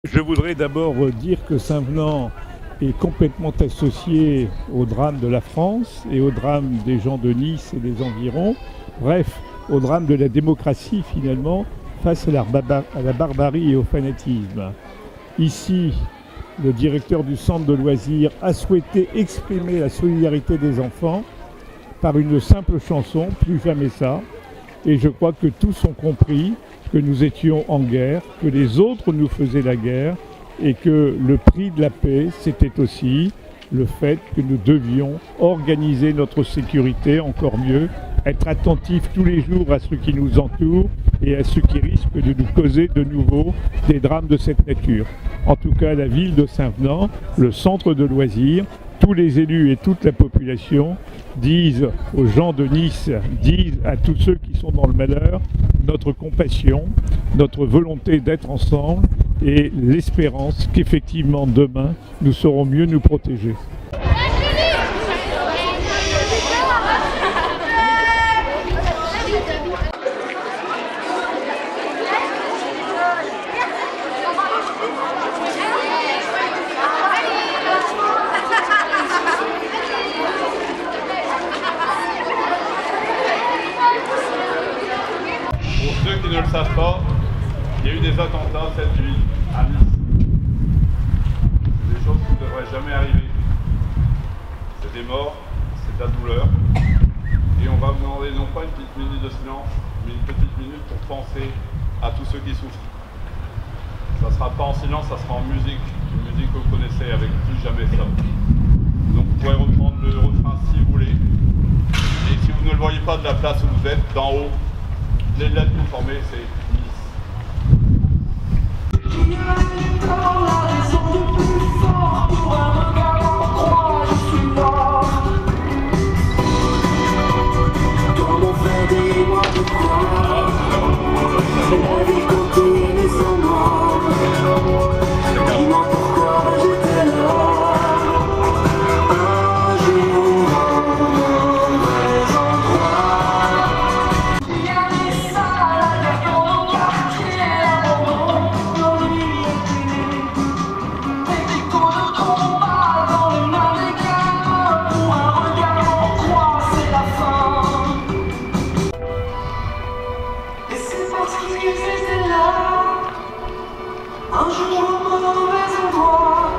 Je voudrais d'abord dire que Saint-Venant est complètement associé au drame de la France et au drame des gens de Nice et des environs, bref, au drame de la démocratie finalement, face à la barbarie et au fanatisme. Ici, le directeur du centre de loisirs a souhaité exprimer la solidarité des enfants par une simple chanson, Plus jamais ça, et je crois que tous ont compris que nous étions en guerre, que les autres nous faisaient la guerre et que le prix de la paix, c'était aussi le fait que nous devions organiser notre sécurité encore mieux, être attentifs tous les jours à ce qui nous entoure et à ce qui risque de nous causer de nouveau des drames de cette nature. En tout cas, la ville de Saint-Venant, le centre de loisirs, tous les élus et toute la population disent aux gens de Nice, disent à tous ceux qui sont dans le malheur, notre compassion, notre volonté d'être ensemble et l'espérance qu'effectivement demain, nous saurons mieux nous protéger. Pour ceux qui ne le savent pas, il y a eu des attentats cette nuit à Nice. C'est des choses qui ne devraient jamais arriver. C'est des morts, c'est de la douleur. Et on va vous demander non pas une petite minute de silence, mais une petite minute pour penser à tous ceux qui souffrent. Ça ne sera pas en silence, ça sera en musique. Une musique que vous connaissez avec Plus jamais ça. Donc vous pouvez reprendre le refrain si vous voulez. Et si vous ne le voyez pas de la place où vous êtes, d'en haut, les lettres conformées, c'est Nice. Un jour au mauvais endroit,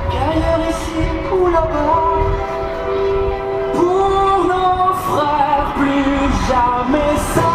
qu'ailleurs ici ou là-bas, pour nos frères, plus jamais ça.